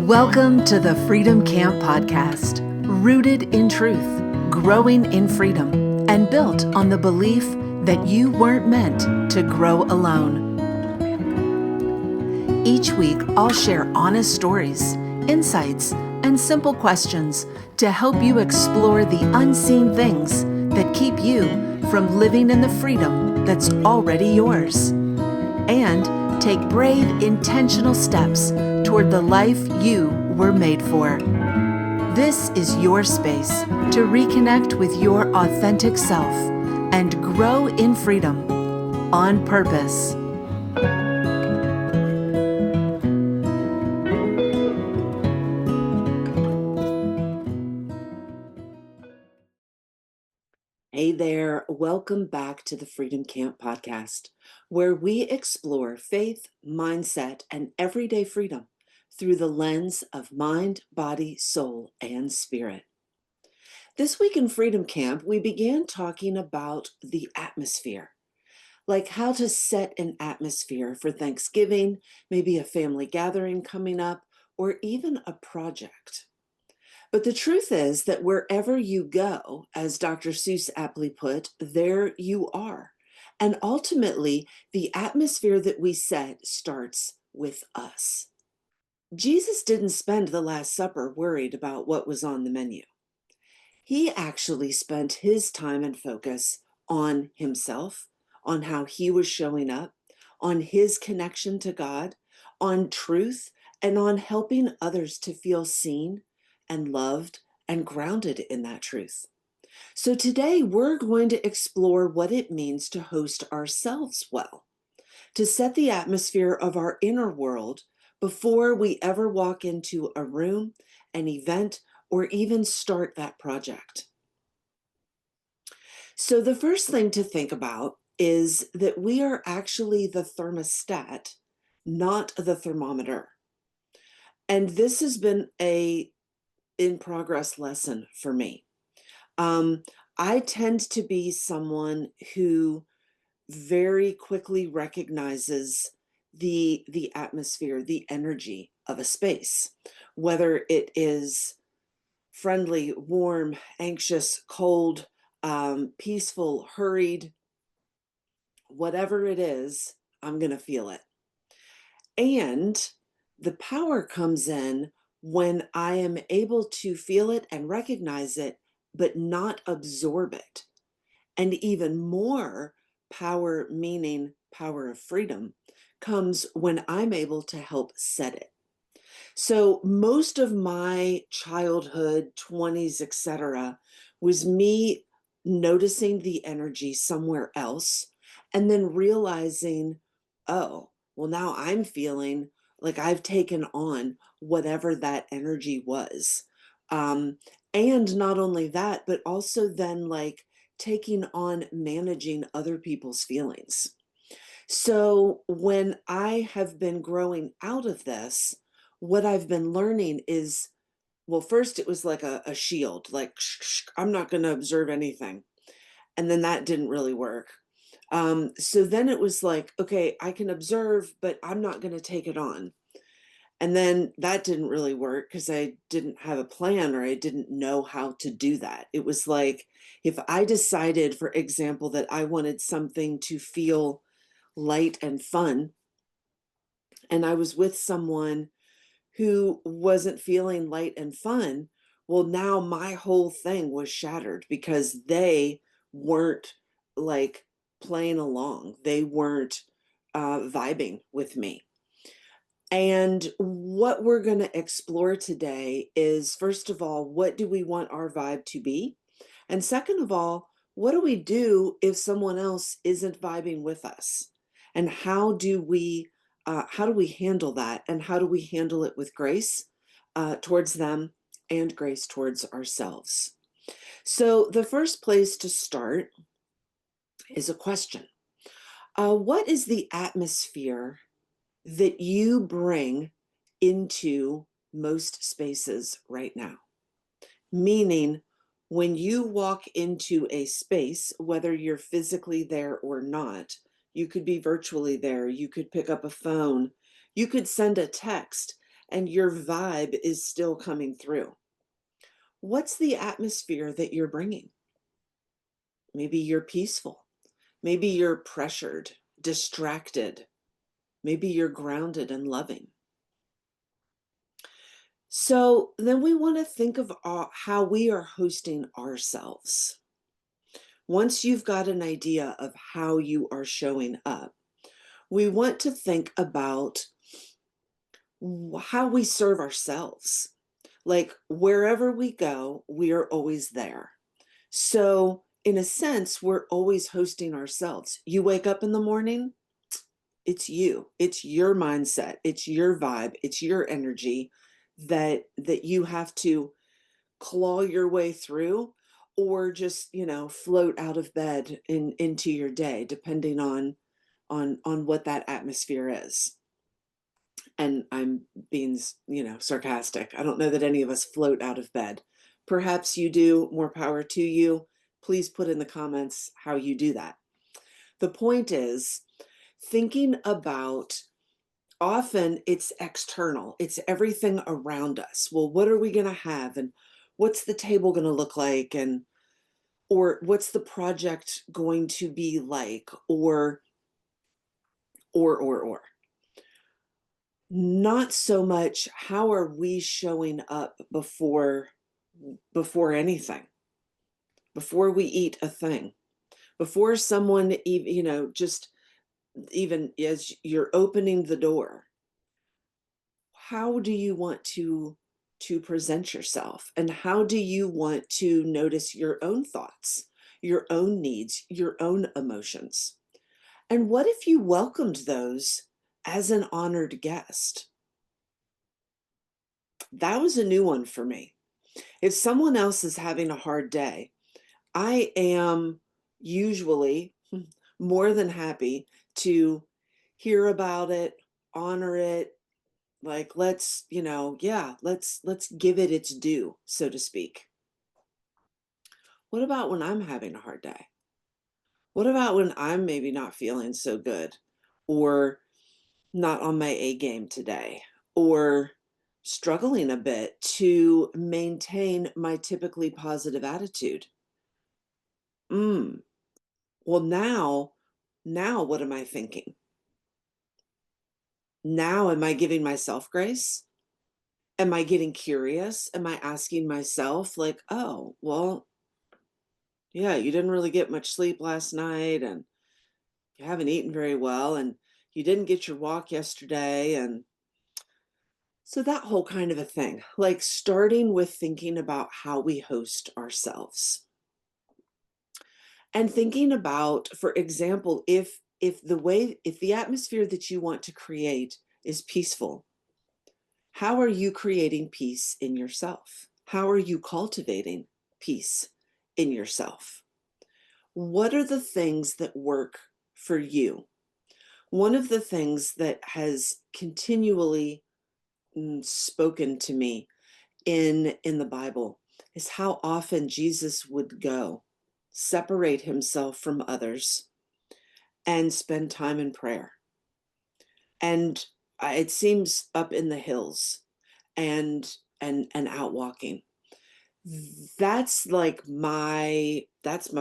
Welcome to the Freedom Camp Podcast, rooted in truth, growing in freedom, and built on the belief that you weren't meant to grow alone. Each week, I'll share honest stories, insights, and simple questions to help you explore the unseen things that keep you from living in the freedom that's already yours. And take brave, intentional steps toward the life you were made for. This is your space to reconnect with your authentic self and grow in freedom on purpose. Hey there, welcome back to the Freedom Camp Podcast, where we explore faith, mindset, and everyday freedom through the lens of mind, body, soul, and spirit. This week in Freedom Camp, we began talking about the atmosphere, like how to set an atmosphere for Thanksgiving, maybe a family gathering coming up, or even a project. But the truth is that wherever you go, as Dr. Seuss aptly put, there you are. And ultimately, the atmosphere that we set starts with us. Jesus didn't spend the Last Supper worried about what was on the menu. He actually spent his time and focus on himself, on how he was showing up, on his connection to God, on truth, and on helping others to feel seen and loved and grounded in that truth. So today we're going to explore what it means to host ourselves well, to set the atmosphere of our inner world before we ever walk into a room, an event, or even start that project. So the first thing to think about is that we are actually the thermostat, not the thermometer. And this has been a in progress lesson for me. I tend to be someone who very quickly recognizes the atmosphere, the energy of a space, whether it is friendly, warm, anxious, cold, peaceful, hurried, whatever it is, I'm going to feel it. And the power comes in when I am able to feel it and recognize it, but not absorb it. And even more power, meaning power of freedom, comes when I'm able to help set it. So most of my childhood, 20s, etc., was me noticing the energy somewhere else and then realizing, oh, well, now I'm feeling like I've taken on whatever that energy was. And not only that, but also then like taking on managing other people's feelings. So when I have been growing out of this, what I've been learning is, well, first it was like a shield, like, I'm not going to observe anything. And then that didn't really work. So then it was like, okay, I can observe, but I'm not going to take it on. And then that didn't really work because I didn't have a plan or I didn't know how to do that. It was like, if I decided, for example, that I wanted something to feel light and fun, and I was with someone who wasn't feeling light and fun, well, now my whole thing was shattered because they weren't like playing along. They weren't vibing with me. And what we're going to explore today is, first of all, what do we want our vibe to be? And second of all, what do we do if someone else isn't vibing with us? And how do we handle that? And how do we handle it with grace towards them and grace towards ourselves? So the first place to start is a question. What is the atmosphere that you bring into most spaces right now? Meaning, when you walk into a space, whether you're physically there or not, you could be virtually there, you could pick up a phone, you could send a text, and your vibe is still coming through. What's the atmosphere that you're bringing? Maybe you're peaceful. Maybe you're pressured, distracted. Maybe you're grounded and loving. So then we want to think of how we are hosting ourselves. Once you've got an idea of how you are showing up, we want to think about how we serve ourselves. Like wherever we go, we are always there. So, in a sense, we're always hosting ourselves. You wake up in the morning, it's you. It's your mindset, it's your vibe, it's your energy that you have to claw your way through, or just, float out of bed into your day, depending on what that atmosphere is. And I'm being, sarcastic. I don't know that any of us float out of bed. Perhaps you do. More power to you. Please put in the comments how you do that. The point is thinking about, often it's external, it's everything around us. Well, what are we going to have? And what's the table going to look like? And or what's the project going to be like? Or not so much how are we showing up before anything, before we eat a thing, before someone even, just even as you're opening the door. How do you want to present yourself, and how do you want to notice your own thoughts, your own needs, your own emotions? And what if you welcomed those as an honored guest? That was a new one for me. If someone else is having a hard day, I am usually more than happy to hear about it, honor it, like let's give it its due, so to speak. What about when I'm having a hard day? What about when I'm maybe not feeling so good, or not on my A game today, or struggling a bit to maintain my typically positive attitude? Mm. Well, now what am I thinking? Now, am I giving myself grace? Am I getting curious? Am I asking myself, like, oh, well, yeah, you didn't really get much sleep last night, and you haven't eaten very well, and you didn't get your walk yesterday. And so that whole kind of a thing, like starting with thinking about how we host ourselves, and thinking about, for example, if the atmosphere that you want to create is peaceful, how are you creating peace in yourself? How are you cultivating peace in yourself? What are the things that work for you? One of the things that has continually spoken to me in the Bible is how often Jesus would go, separate himself from others, and spend time in prayer. And it seems up in the hills and out walking. That's my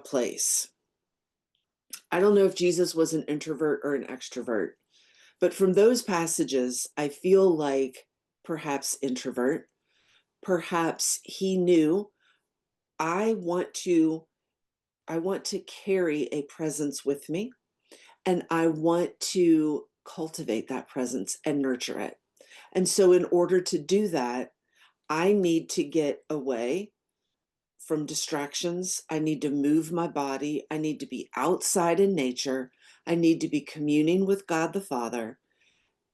place. I don't know if Jesus was an introvert or an extrovert, but from those passages, I feel like perhaps introvert. Perhaps he knew, I want to I want to carry a presence with me, and I want to cultivate that presence and nurture it. And so in order to do that, I need to get away from distractions. I need to move my body. I need to be outside in nature. I need to be communing with God the Father.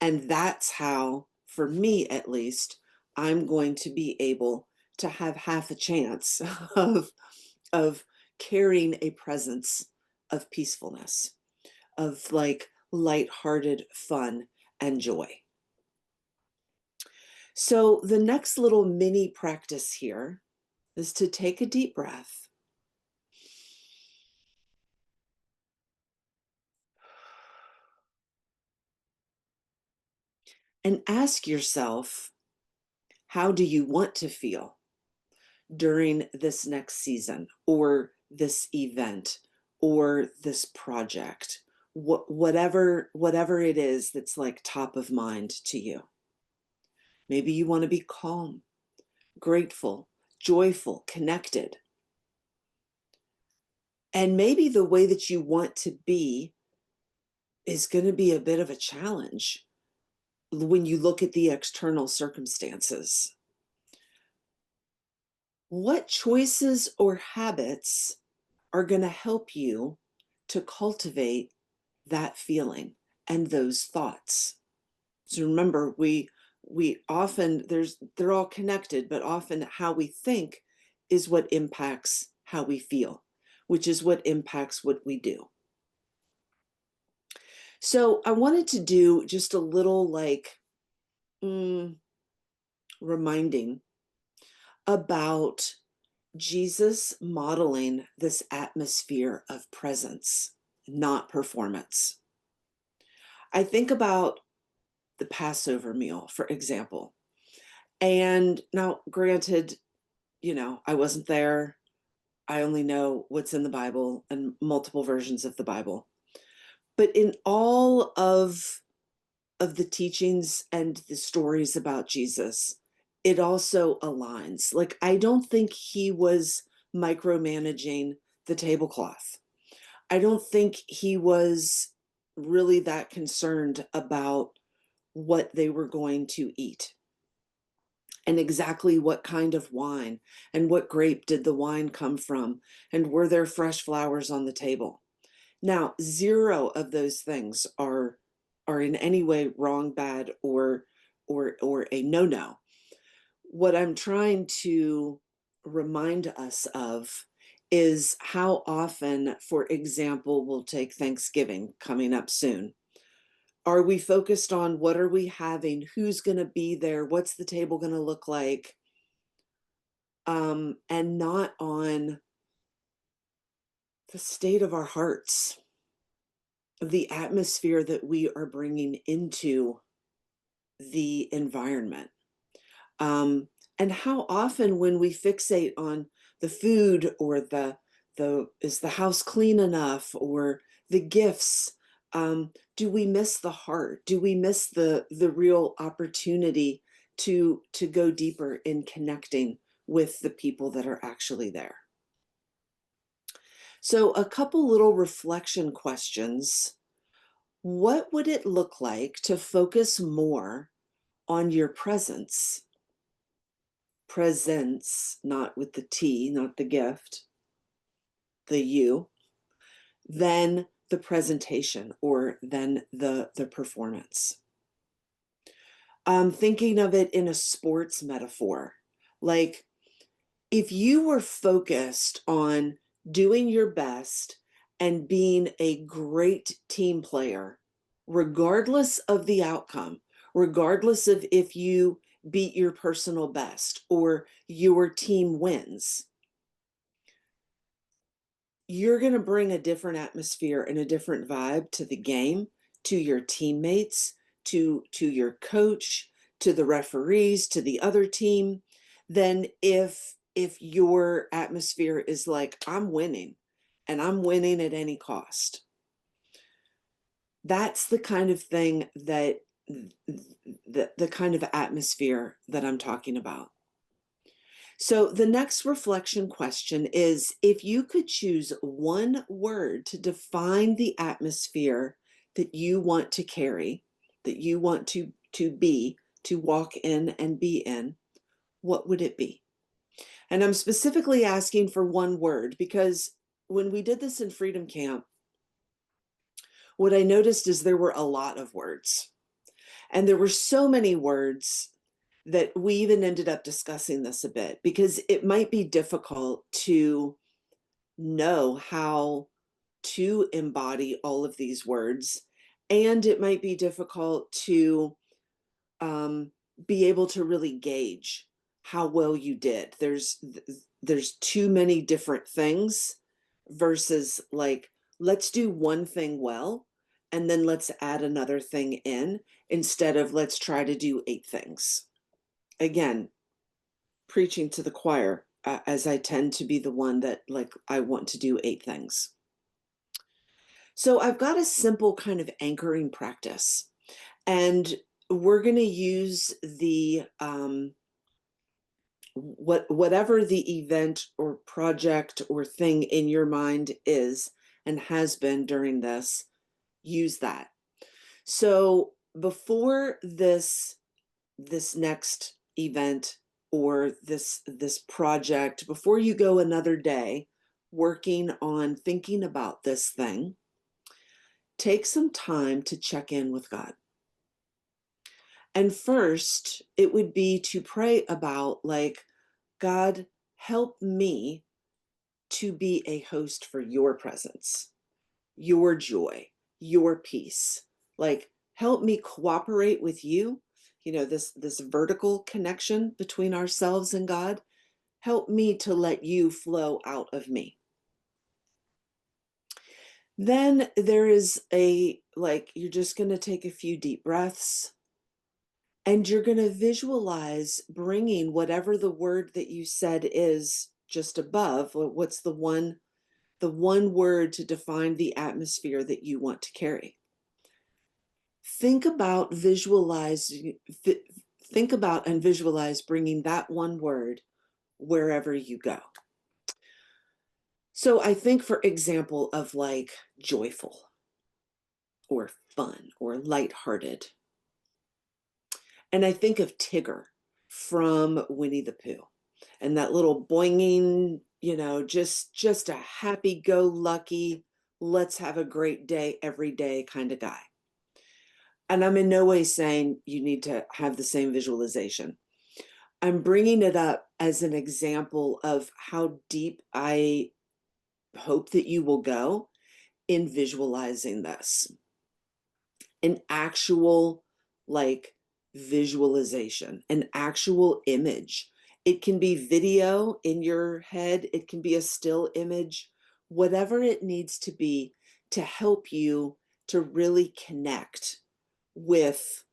And that's how, for me at least, I'm going to be able to have half a chance of carrying a presence of peacefulness, of like lighthearted fun and joy. So the next little mini practice here is to take a deep breath and ask yourself, How do you want to feel during this next season or this event or this project? Whatever it is that's like top of mind to you. Maybe you want to be calm, grateful, joyful, connected. And maybe the way that you want to be is going to be a bit of a challenge when you look at the external circumstances. What choices or habits are going to help you to cultivate that feeling and those thoughts? So remember, we often they're all connected, but often how we think is what impacts how we feel, which is what impacts what we do. So I wanted to do just a little like reminding about Jesus modeling this atmosphere of presence, not performance. I think about the Passover meal, for example. And now, granted, I wasn't there. I only know what's in the Bible and multiple versions of the Bible. But in all of the teachings and the stories about Jesus, it also aligns. Like, I don't think he was micromanaging the tablecloth. I don't think he was really that concerned about what they were going to eat and exactly what kind of wine and what grape did the wine come from and were there fresh flowers on the table. Now, zero of those things are in any way wrong, bad, or a no-no. What I'm trying to remind us of is how often, for example, we'll take Thanksgiving coming up soon. Are we focused on what are we having? Who's going to be there? What's the table going to look like? And not on the state of our hearts, the atmosphere that we are bringing into the environment. And how often when we fixate on the food or the is the house clean enough or the gifts, do we miss the heart? Do we miss the real opportunity to go deeper in connecting with the people that are actually there? So a couple little reflection questions. What would it look like to focus more on your presence? Presence, not with the T, not the gift, the you, then the presentation or then the performance. I'm thinking of it in a sports metaphor. Like, if you were focused on doing your best and being a great team player, regardless of the outcome, regardless of if you beat your personal best or your team wins, you're going to bring a different atmosphere and a different vibe to the game, to your teammates, to your coach, to the referees, to the other team, than if your atmosphere is like, I'm winning and I'm winning at any cost. That's the kind of thing that the kind of atmosphere that I'm talking about. So the next reflection question is, if you could choose one word to define the atmosphere that you want to carry, that you want to be, to walk in and be in, what would it be? And I'm specifically asking for one word because when we did this in Freedom Camp, what I noticed is there were a lot of words. And there were so many words that we even ended up discussing this a bit because it might be difficult to know how to embody all of these words. And it might be difficult to be able to really gauge how well you did. There's too many different things versus like, let's do one thing well, and then let's add another thing in instead of let's try to do 8 things. Again, preaching to the choir, as I tend to be the one that, like, I want to do 8 things. So I've got a simple kind of anchoring practice, and we're going to use the whatever the event or project or thing in your mind is and has been during this, use that. So before this next event or this project, before you go another day working on thinking about this thing, take some time to check in with God. And first, it would be to pray about, like, God, help me to be a host for your presence, your joy, your peace. Like, help me cooperate with you. You know, this vertical connection between ourselves and God. Help me to let you flow out of me. Then there is like, you're just going to take a few deep breaths, and you're going to visualize bringing whatever the word that you said is just above. What's the one word to define the atmosphere that you want to carry? Think about think about and visualize bringing that one word wherever you go. So I think, for example, of like joyful or fun or lighthearted. And I think of Tigger from Winnie the Pooh and that little boinging, just a happy-go-lucky, let's have a great day every day kind of guy. And I'm in no way saying you need to have the same visualization. I'm bringing it up as an example of how deep I hope that you will go in visualizing this. An actual, like, visualization, an actual image. It can be video in your head, it can be a still image, whatever it needs to be to help you to really connect with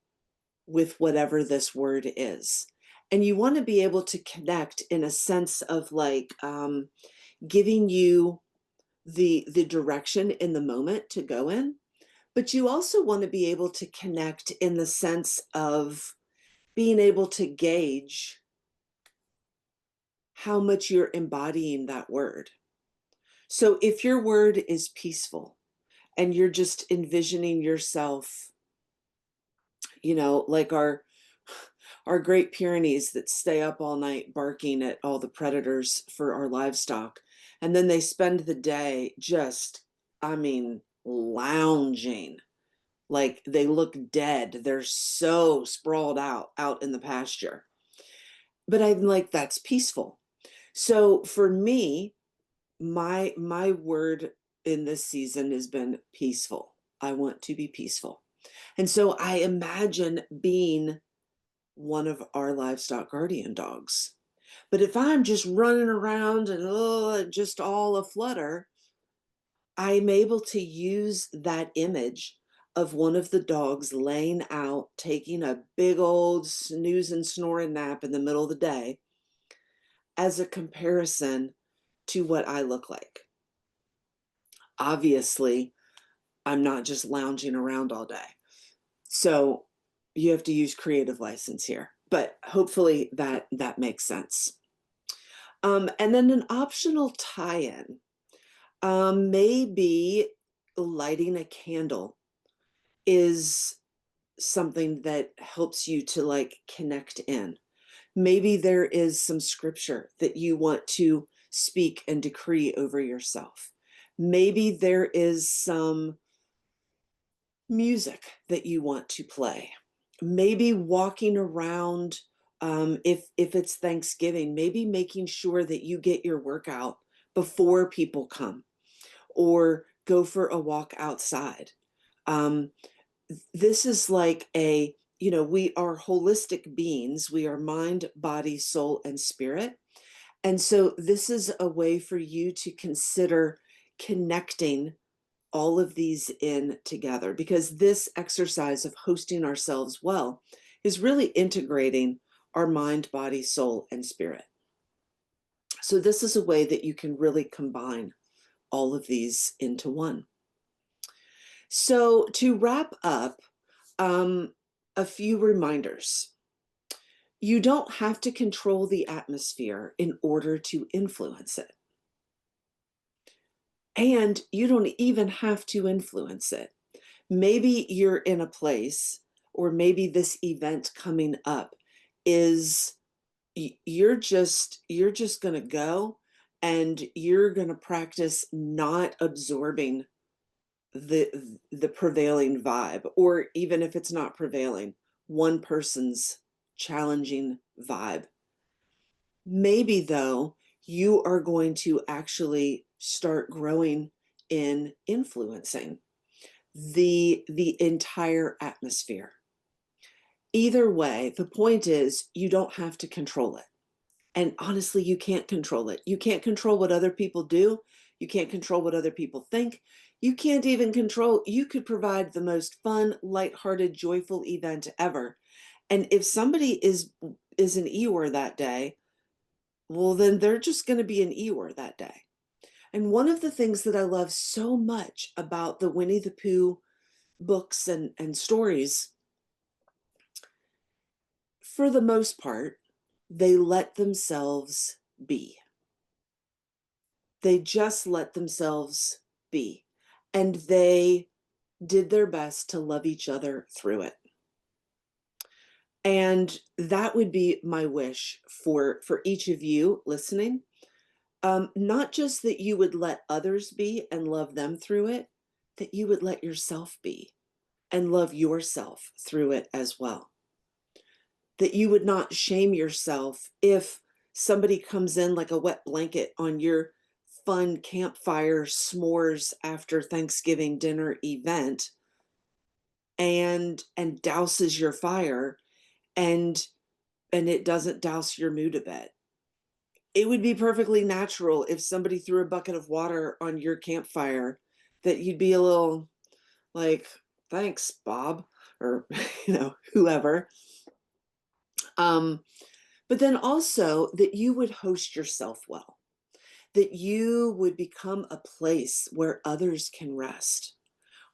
whatever this word is. And you want to be able to connect in a sense of, like, giving you the direction in the moment to go in, but you also want to be able to connect in the sense of being able to gauge how much you're embodying that word. So if your word is peaceful and you're just envisioning yourself, like our Great Pyrenees that stay up all night barking at all the predators for our livestock, and then they spend the day just, I mean, lounging. Like, they look dead. They're so sprawled out in the pasture. But I'm like, that's peaceful. So for me, my word in this season has been peaceful. I want to be peaceful. And so I imagine being one of our livestock guardian dogs. But if I'm just running around and just all aflutter, I'm able to use that image of one of the dogs laying out, taking a big old snooze and snoring nap in the middle of the day as a comparison to what I look like. Obviously, I'm not just lounging around all day. So you have to use creative license here, but hopefully that makes sense. And then an optional tie-in, maybe lighting a candle is something that helps you to, like, connect in. Maybe there is some scripture that you want to speak and decree over yourself. Maybe there is some music that you want to play. Maybe walking around, if it's Thanksgiving, maybe making sure that you get your workout before people come, or go for a walk outside. This is like we are holistic beings. We are mind, body, soul, and spirit. And so this is a way for you to consider connecting all of these in together, because this exercise of hosting ourselves well is really integrating our mind, body, soul, and spirit. So this is a way that you can really combine all of these into one. So to wrap up, a few reminders. You don't have to control the atmosphere in order to influence it. And you don't even have to influence it. Maybe you're in a place, or maybe this event coming up is you're just going to go and you're going to practice not absorbing the prevailing vibe, or even if it's not prevailing, one person's challenging vibe. Maybe though, you are going to actually start growing in influencing the entire atmosphere. Either way, the point is you don't have to control it. And honestly, you can't control it. You can't control what other people do. You can't control what other people think. You can't even control, you could provide the most fun, lighthearted, joyful event ever. And if somebody is an Eeyore that day, well, then they're just going to be an Eeyore that day. And one of the things that I love so much about the Winnie the Pooh books and stories, for the most part, they let themselves be. They just let themselves be. And they did their best to love each other through it. And that would be my wish for each of you listening. Not just that you would let others be and love them through it, that you would let yourself be and love yourself through it as well. That you would not shame yourself if somebody comes in like a wet blanket on your fun campfire s'mores after Thanksgiving dinner event and douses your fire and it doesn't douse your mood a bit. It would be perfectly natural if somebody threw a bucket of water on your campfire that you'd be a little like, thanks, Bob, or whoever. But then also that you would host yourself well, that you would become a place where others can rest,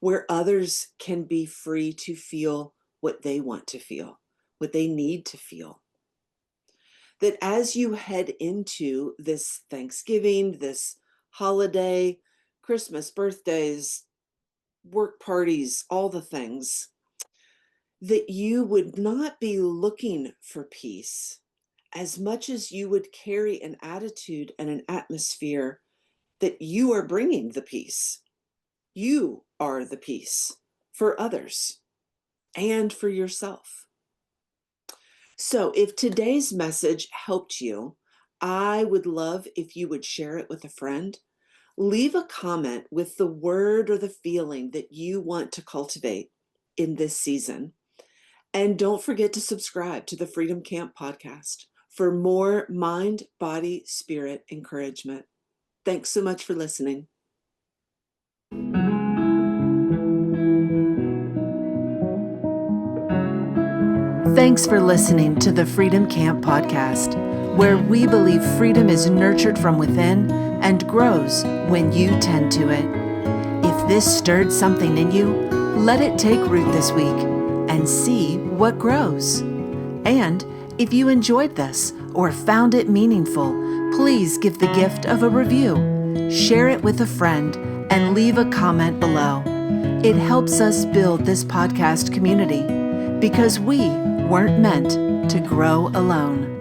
where others can be free to feel what they want to feel, what they need to feel. That as you head into this Thanksgiving, this holiday, Christmas, birthdays, work parties, all the things, that you would not be looking for peace as much as you would carry an attitude and an atmosphere that you are bringing the peace. You are the peace for others and for yourself. So if today's message helped you, I would love if you would share it with a friend. Leave a comment with the word or the feeling that you want to cultivate in this season. And don't forget to subscribe to the Freedom Camp podcast for more mind, body, spirit encouragement. Thanks so much for listening. Thanks for listening to the Freedom Camp podcast, where we believe freedom is nurtured from within and grows when you tend to it. If this stirred something in you, let it take root this week and see what grows. And if you enjoyed this or found it meaningful, please give the gift of a review, share it with a friend, and leave a comment below. It helps us build this podcast community because we weren't meant to grow alone.